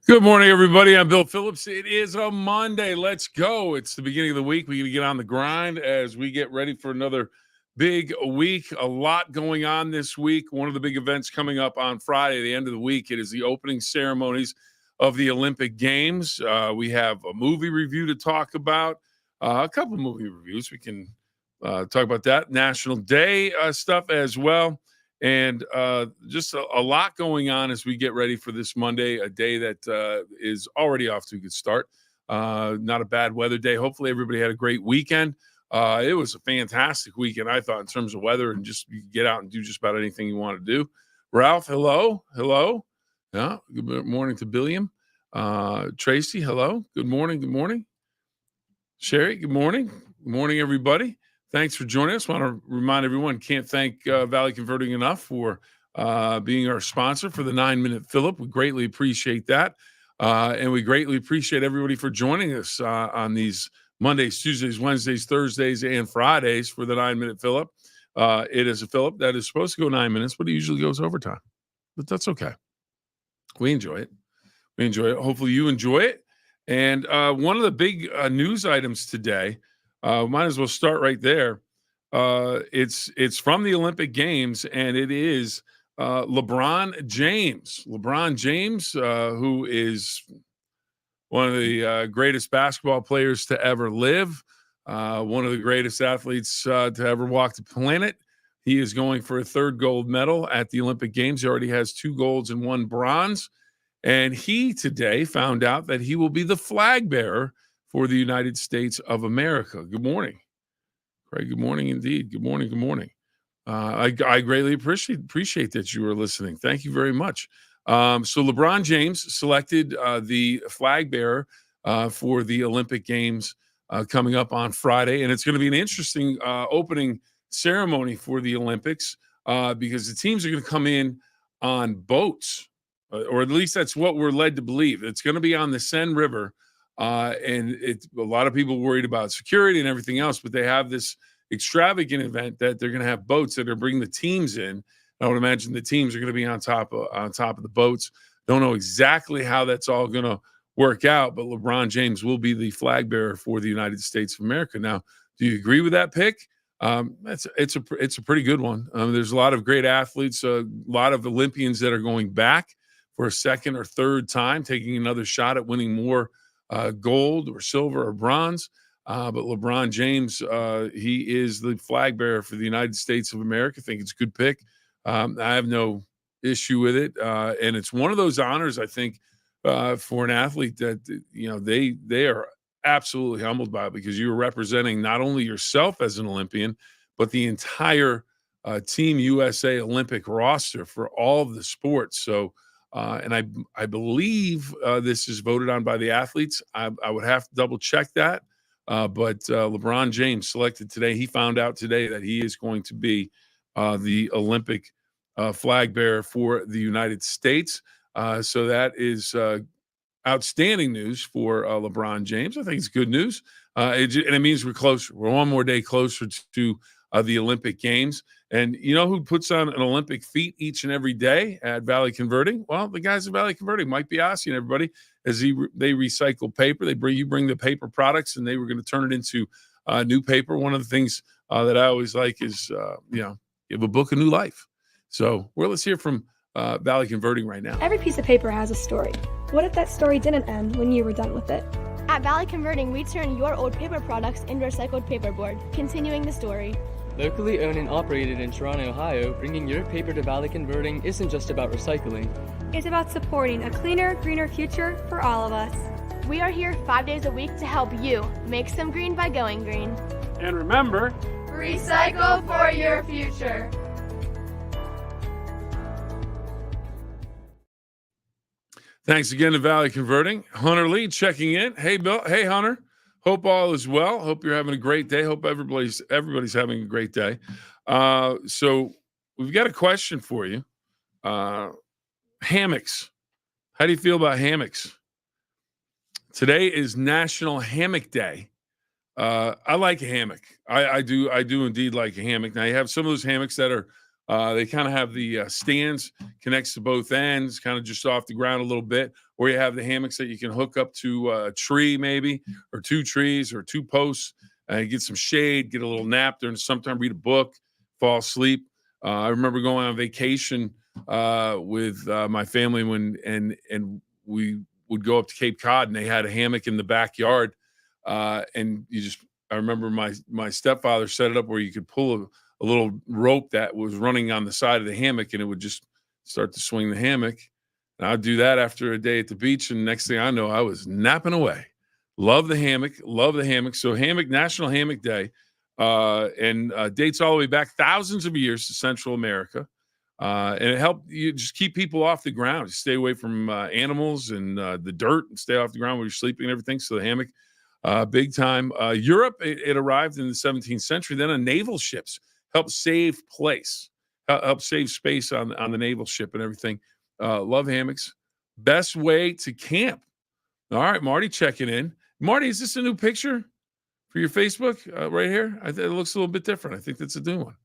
Good morning, everybody. I'm Bill Phillips. It is a Monday. Let's go. It's the beginning of the week. We're going to get on the grind as we get ready for another big week. A lot going on this week. One of the big events coming up on Friday, the end of the week, it is the opening ceremonies of the Olympic Games. We have a movie review to talk about, a couple movie reviews. We can talk about that. National Day stuff as well. And just a lot going on as we get ready for this Monday, a day that is already off to a good start. Not a bad weather day. Hopefully, everybody had a great weekend. It was a fantastic weekend, I thought, in terms of weather, and just you get out and do just about anything you want to do. Ralph, hello. Hello. Yeah. Good morning to Billiam. Tracy, hello. Good morning. Good morning. Sherry, good morning. Good morning, everybody. Thanks for joining us. I want to remind everyone, can't thank Valley Converting enough for being our sponsor for the 9-Minute Phill-Up. We greatly appreciate that. And we greatly appreciate everybody for joining us on these Mondays, Tuesdays, Wednesdays, Thursdays, and Fridays for the 9-Minute Phill-Up. It is a Phill-Up that is supposed to go 9 minutes, but it usually goes overtime. But that's okay. We enjoy it. We enjoy it. Hopefully you enjoy it. And one of the big news items today, might as well start right there. It's from the Olympic Games, and it is LeBron James. LeBron James, who is one of the greatest basketball players to ever live, one of the greatest athletes to ever walk the planet. He is going for a third gold medal at the Olympic Games. He already has 2 golds and 1 bronze. And he today found out that he will be the flag bearer for the United States of America. Good morning, Craig. Good morning indeed. Good morning. Good morning. I greatly appreciate that you are listening. Thank you very much. So LeBron James selected the flag bearer for the Olympic Games coming up on Friday. And it's going to be an interesting opening ceremony for the Olympics because the teams are going to come in on boats, or at least that's what we're led to believe. It's going to be on the Seine River. And a lot of people worried about security and everything else, but they have this extravagant event that they're going to have boats that are bringing the teams in. I would imagine the teams are going to be on top of the boats. Don't know exactly how that's all going to work out, but LeBron James will be the flag bearer for the United States of America. Now, do you agree with that pick? It's a pretty good one. There's a lot of great athletes, a lot of Olympians that are going back for a second or third time, taking another shot at winning more gold or silver or bronze. But LeBron James, he is the flag bearer for the United States of America. I think it's a good pick. I have no issue with it. And it's one of those honors, I think, for an athlete that, they are absolutely humbled by it because you're representing not only yourself as an Olympian, but the entire Team USA Olympic roster for all of the sports. So, and I believe this is voted on by the athletes. I would have to double check that. But LeBron James selected today. He found out today that he is going to be the Olympic flag bearer for the United States. So that is outstanding news for LeBron James. I think it's good news. And it means we're closer. We're one more day closer to the Olympic Games. And you know who puts on an Olympic feat each and every day at Valley Converting? Well, the guys at Valley Converting, Mike Biasi and everybody, as they recycle paper. You bring the paper products, and they were going to turn it into new paper. One of the things that I always like is, give a book a new life. So let's hear from Valley Converting right now. Every piece of paper has a story. What if that story didn't end when you were done with it? At Valley Converting, we turn your old paper products into recycled paperboard, continuing the story. Locally owned and operated in Toronto, Ohio, bringing your paper to Valley Converting isn't just about recycling. It's about supporting a cleaner, greener future for all of us. We are here 5 days a week to help you make some green by going green. And remember, recycle for your future. Thanks again to Valley Converting. Hunter Lee checking in. Hey, Bill. Hey, Hunter. Hope all is well. Hope you're having a great day. Hope everybody's having a great day. So we've got a question for you. Hammocks. How do you feel about hammocks? Today is National Hammock Day. I like a hammock. I do indeed like a hammock. Now you have some of those hammocks that are They kind of have the stands connects to both ends, kind of just off the ground a little bit, or you have the hammocks that you can hook up to a tree maybe, or two trees or two posts, get some shade, get a little nap during sometime, read a book, fall asleep. I remember going on vacation with my family and we would go up to Cape Cod, and they had a hammock in the backyard, and I remember my stepfather set it up where you could pull a little rope that was running on the side of the hammock, and it would just start to swing the hammock. And I'd do that after a day at the beach, and next thing I know, I was napping away. Love the hammock, love the hammock. So National Hammock Day, and dates all the way back thousands of years to Central America. And it helped you just keep people off the ground, just stay away from animals and the dirt, and stay off the ground when you're sleeping and everything. So the hammock, big time. Europe, it arrived in the 17th century. Then on naval ships, helped save help save space on the naval ship and everything. Love hammocks. Best way to camp. All right, Marty checking in. Marty, is this a new picture for your Facebook right here? It looks a little bit different. I think that's a new one.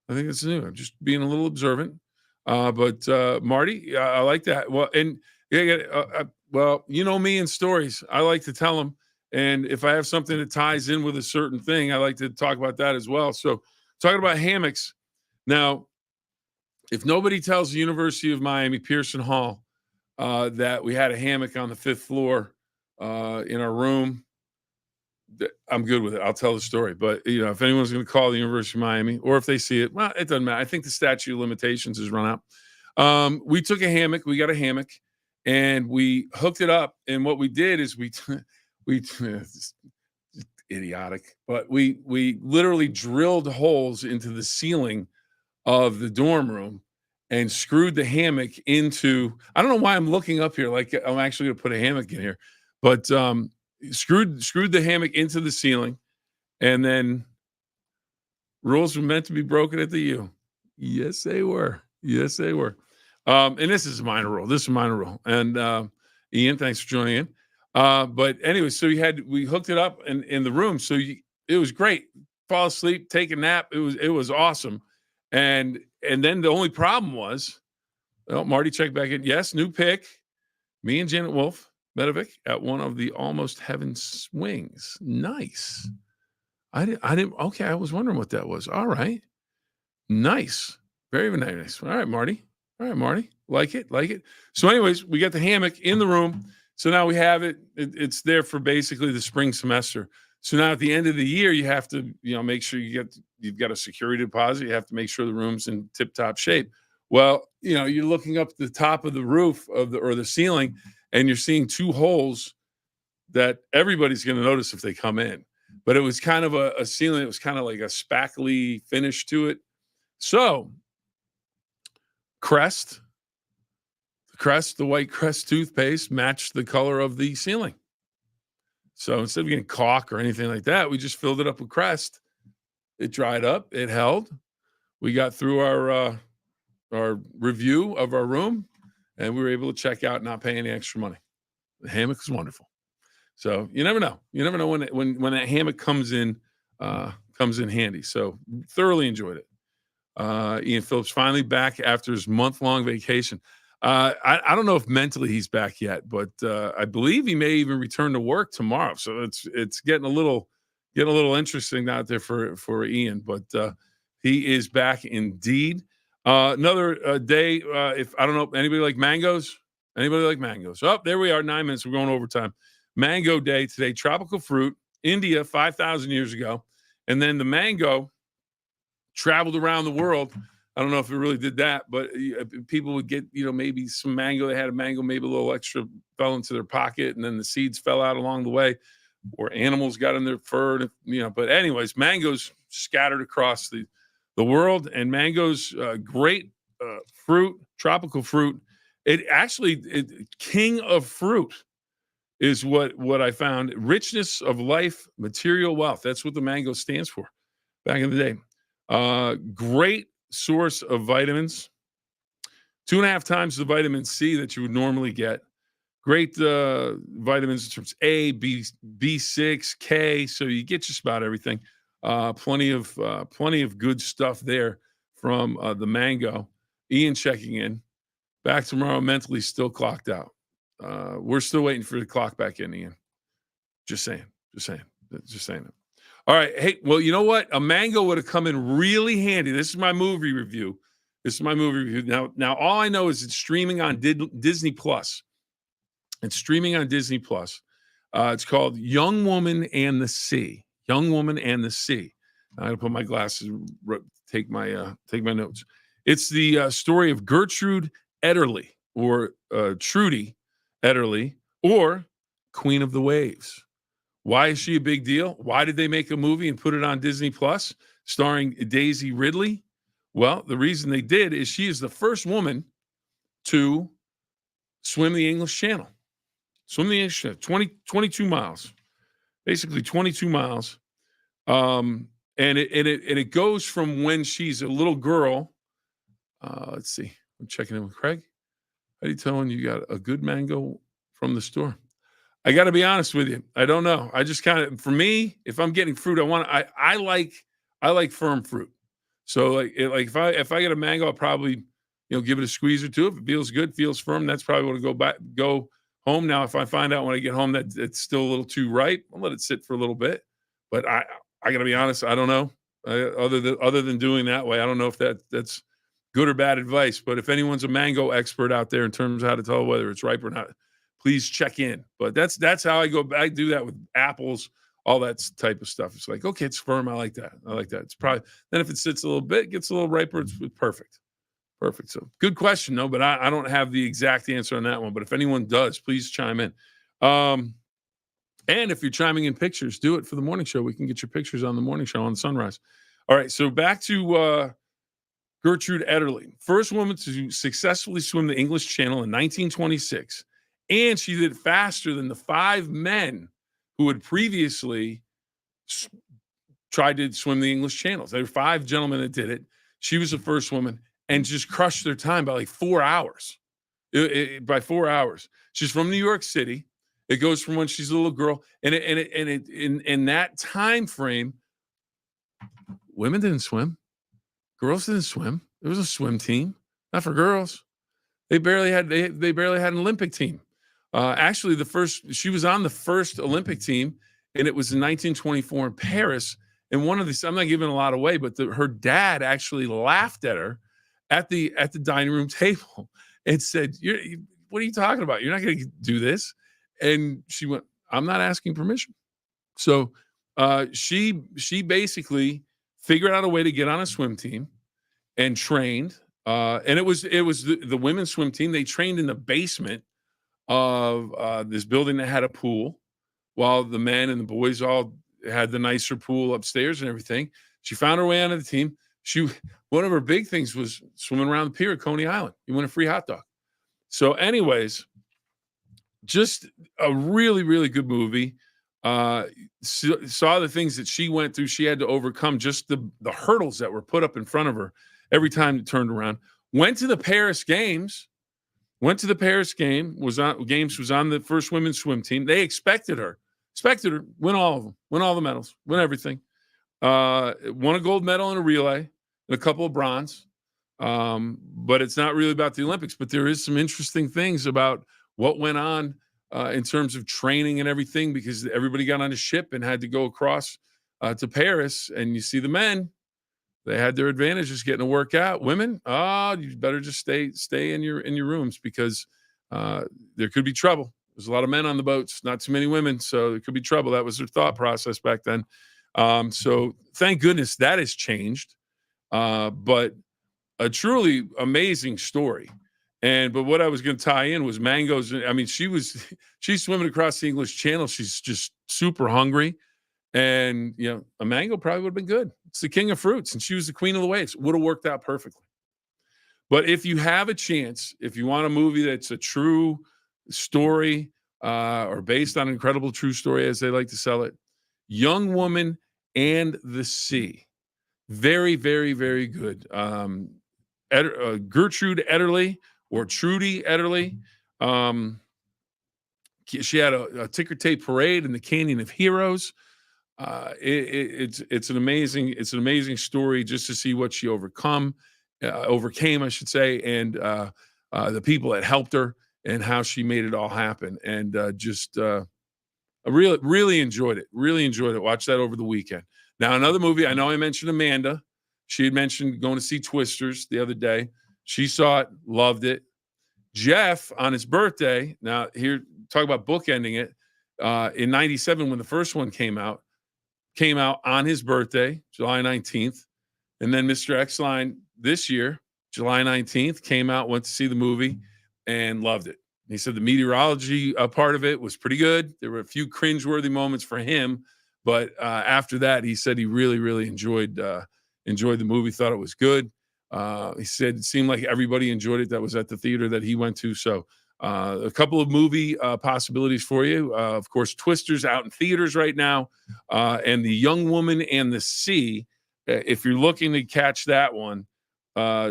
I think it's new. I'm just being a little observant. But Marty, I like that. Well, and well, you know me and stories. I like to tell them. And if I have something that ties in with a certain thing, I like to talk about that as well. So talking about hammocks. Now, if nobody tells the University of Miami, Pearson Hall, that we had a hammock on the 5th floor in our room, I'm good with it. I'll tell the story. But, if anyone's going to call the University of Miami, or if they see it, well, it doesn't matter. I think the statute of limitations has run out. We took a hammock. We got a hammock, and we hooked it up. And what we did is we idiotic, but we literally drilled holes into the ceiling of the dorm room and screwed the hammock into, I don't know why I'm looking up here like I'm actually going to put a hammock in here, but screwed the hammock into the ceiling, and then rules were meant to be broken at the U. Yes, they were. Yes, they were. And this is a minor rule. And Ian, thanks for joining in. But anyway, so we hooked it up in the room. So it was great. Fall asleep, take a nap. It was awesome. And then the only problem was, well, Marty checked back in. Yes, new pick. Me and Janet Wolf Medovic at one of the Almost Heaven swings. Nice. I didn't. Okay, I was wondering what that was. All right. Nice. Very, very nice. All right, Marty. Like it. So anyways, we got the hammock in the room. So now we have it. It's there for basically the spring semester. So now at the end of the year, you have to, make sure you've got a security deposit. You have to make sure the room's in tip-top shape. Well, you're looking up the top of the roof or the ceiling, and you're seeing two holes that everybody's going to notice if they come in. But it was kind of a ceiling. It was kind of like a spackly finish to it. So the white Crest toothpaste matched the color of the ceiling. So instead of getting caulk or anything like that, we just filled it up with Crest. It dried up. It held. We got through our review of our room, and we were able to check out, not pay any extra money. The hammock is wonderful. So you never know. You never know when that hammock comes in handy. So thoroughly enjoyed it. Ian Phillips finally back after his month-long vacation. I don't know if mentally he's back yet, but I believe he may even return to work tomorrow. So it's getting a little interesting out there for Ian, but he is back indeed. Another day. If I don't know, anybody like mangoes? Oh, there we are. 9 minutes. We're going overtime. Mango day today. Tropical fruit. India 5,000 years ago, and then the mango traveled around the world. I don't know if it really did that, but people would get, maybe some mango. They had a mango, maybe a little extra fell into their pocket, and then the seeds fell out along the way, or animals got in their fur. But anyways, mangoes scattered across the world, and mangoes, great fruit, tropical fruit. King of fruit is what I found. Richness of life, material wealth. That's what the mango stands for back in the day. Great source of vitamins, 2.5 times the vitamin C that you would normally get. Great vitamins in terms of A, B6, K. So you get just about everything. Plenty of good stuff there from the Mango. Ian checking in. Back tomorrow, mentally still clocked out. We're still waiting for the clock back in, Ian. Just saying. Just saying it. All right. Hey, well, you know what? A mango would have come in really handy. This is my movie review. Now, all I know is it's streaming on Disney Plus. It's streaming on Disney Plus. It's called Young Woman and the Sea. Young Woman and the Sea. I'm gonna put my glasses, take my notes. It's the story of Gertrude Ederle, or Trudy Ederle, or Queen of the Waves. Why is she a big deal? Why did they make a movie and put it on Disney Plus starring Daisy Ridley? Well, the reason they did is she is the first woman to swim the English Channel. 22 miles. Basically 22 miles. And it goes from when she's a little girl. Let's see. I'm checking in with Craig. How are you telling you got a good mango from the store? I got to be honest with you. I don't know. I just kind of, for me, if I'm getting fruit, I like firm fruit. So like if I get a mango, I'll probably, give it a squeeze or two. If it feels good, feels firm, that's probably what I'll go home. Now, if I find out when I get home that it's still a little too ripe, I'll let it sit for a little bit. But I got to be honest, I don't know. Other than doing that way, I don't know if that's good or bad advice. But if anyone's a mango expert out there in terms of how to tell whether it's ripe or not, please check in. But that's how I go. I do that with apples, all that type of stuff. It's like, okay, it's firm. I like that. It's probably, then if it sits a little bit, gets a little riper, it's perfect. Perfect. So good question, though, but I don't have the exact answer on that one. But if anyone does, please chime in. And if you're chiming in pictures, do it for the morning show. We can get your pictures on the morning show on Sunrise. All right. So back to Gertrude Ederle, first woman to successfully swim the English Channel in 1926. And she did it faster than the 5 men who had previously tried to swim the English Channels. There were 5 gentlemen that did it. She was the first woman and just crushed their time by like 4 hours. By 4 hours. She's from New York City. It goes from when she's a little girl, and in that time frame, women didn't swim, girls didn't swim. There was a swim team, not for girls. They barely had an Olympic team. Actually, she was on the first Olympic team, and it was in 1924 in Paris. And one of these, I'm not giving a lot away, but her dad actually laughed at her at the dining room table and said, "What are you talking about? You're not going to do this." And she went, "I'm not asking permission." So she basically figured out a way to get on a swim team and trained. And it was the women's swim team. They trained in the basement of this building that had a pool, while the men and the boys all had the nicer pool upstairs and everything. She found her way onto the team. One of her big things was swimming around the pier at Coney Island. You win a free hot dog. So anyways, just a really, really good movie. Saw the things that she went through. She had to overcome just the hurdles that were put up in front of her every time it turned around. Went to the Paris Games. Was on the first women's swim team. They expected her, win all of them, win all the medals, win everything. Won a gold medal in a relay and a couple of bronze. But it's not really about the Olympics, but there is some interesting things about what went on in terms of training and everything, because everybody got on a ship and had to go across to Paris. And you see the men, they had their advantages getting to work out. Women, you better just stay in your rooms, because there could be trouble. There's a lot of men on the boats, not too many women, so there could be trouble. That was their thought process back then. So thank goodness that has changed. But a truly amazing story. But what I was going to tie in was mangoes. I mean, she's swimming across the English Channel. She's just super hungry. And, a mango probably would have been good. It's the king of fruits, and she was the queen of the waves. Would have worked out perfectly. But if you have a chance, if you want a movie that's a true story or based on an incredible true story, as they like to sell it, Young Woman and the Sea. Very, very, very good. Gertrude Ederle, or Trudy Ederle. She had a ticker tape parade in the Canyon of Heroes. It's an amazing story just to see what she overcame, I should say, and the people that helped her and how she made it all happen. And I really enjoyed it. Really enjoyed it. Watch that over the weekend. Now, another movie, I know I mentioned Amanda. She had mentioned going to see Twisters the other day. She saw it, loved it. Jeff, on his birthday, now here, talk about bookending it, in 97 when the first one came out on his birthday, July 19th. And then Mr. X-Line this year, July 19th, came out, went to see the movie, and loved it. He said the meteorology part of it was pretty good. There were a few cringeworthy moments for him, but after that, he said he really enjoyed the movie, thought it was good. He said it seemed like everybody enjoyed it that was at the theater that he went to. So a couple of movie possibilities for you. Of course, Twisters out in theaters right now, and The Young Woman and the Sea. If you're looking to catch that one,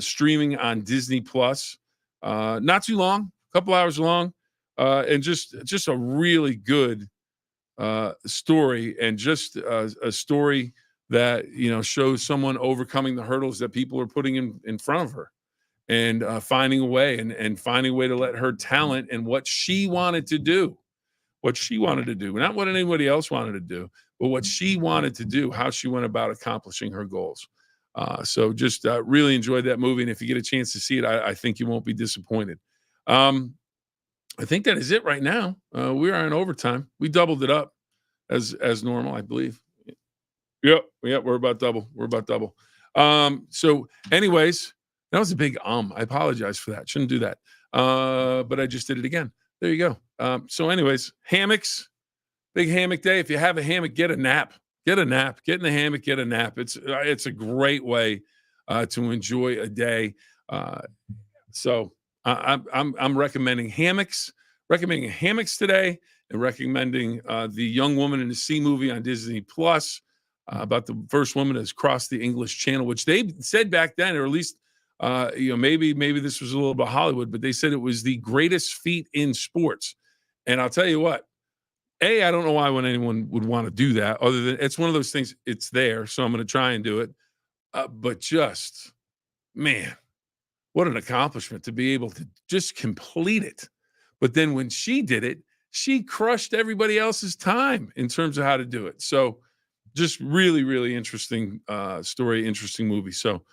streaming on Disney Plus. Not too long, a couple hours long, and just a really good story, and just a story that shows someone overcoming the hurdles that people are putting in front of her, and finding a way and finding a way to let her talent and what she wanted to do, not what anybody else wanted to do, but what she wanted to do, how she went about accomplishing her goals. So just really enjoyed that movie. And if you get a chance to see it, I think you won't be disappointed. I think that is it right now. We are in overtime. We doubled it up as normal, I believe. Yep. We're about double. So anyways, that was a big I apologize for that. Shouldn't do that. But I just did it again. There you go. So anyways, hammocks, big hammock day. If you have a hammock, get a nap. Get in the hammock, get a nap. It's a great way to enjoy a day. So I'm recommending hammocks today, and recommending the Young Woman in the Sea movie on Disney Plus, about the first woman that's crossed the English Channel, which they said back then, or at least maybe this was a little bit Hollywood, but they said it was the greatest feat in sports. And I'll tell you what. I don't know why anyone would want to do that, other than it's one of those things, it's there, so I'm going to try and do it. But just, man, what an accomplishment to be able to just complete it. But then when she did it, she crushed everybody else's time in terms of how to do it. So just really interesting story, interesting movie. So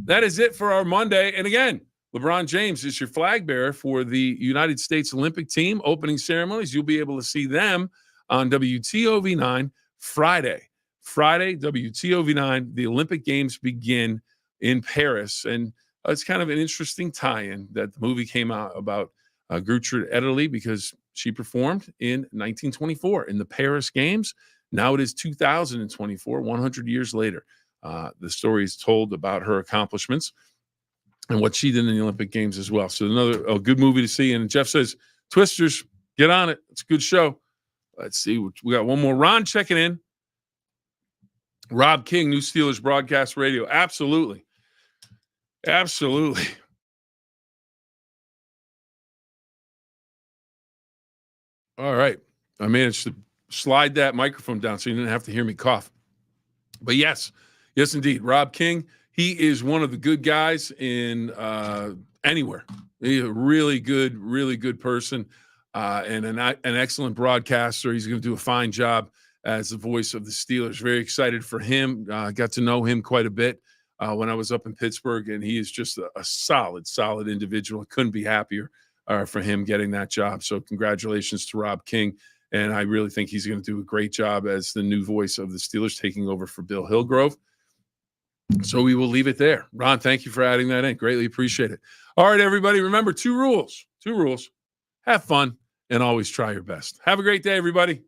that is it for our Monday. And again, LeBron James is your flag bearer for the United States Olympic team opening ceremonies. You'll be able to see them on WTOV9 Friday. WTOV9, the Olympic Games begin in Paris. And it's kind of an interesting tie-in that the movie came out about Gertrude Ederle, because she performed in 1924 in the Paris Games. Now it is 2024, 100 years later. The story is told about her accomplishments and what she did in the Olympic Games as well. So a good movie to see. And Jeff says, Twisters, get on it. It's a good show. Let's see. We got one more. Ron checking in. Rob King, New Steelers Broadcast Radio. Absolutely. All right. I managed to slide that microphone down so you didn't have to hear me cough. But yes, indeed. Rob King. He is one of the good guys in anywhere. He's a really good person, and an excellent broadcaster. He's going to do a fine job as the voice of the Steelers. Very excited for him. Got to know him quite a bit when I was up in Pittsburgh, and he is just a solid individual. Couldn't be happier for him getting that job. So congratulations to Rob King. And I really think he's going to do a great job as the new voice of the Steelers, taking over for Bill Hillgrove. So we will leave it there. Ron, thank you for adding that in. Greatly appreciate it. All right, everybody, remember two rules. Have fun and always try your best. Have a great day, everybody.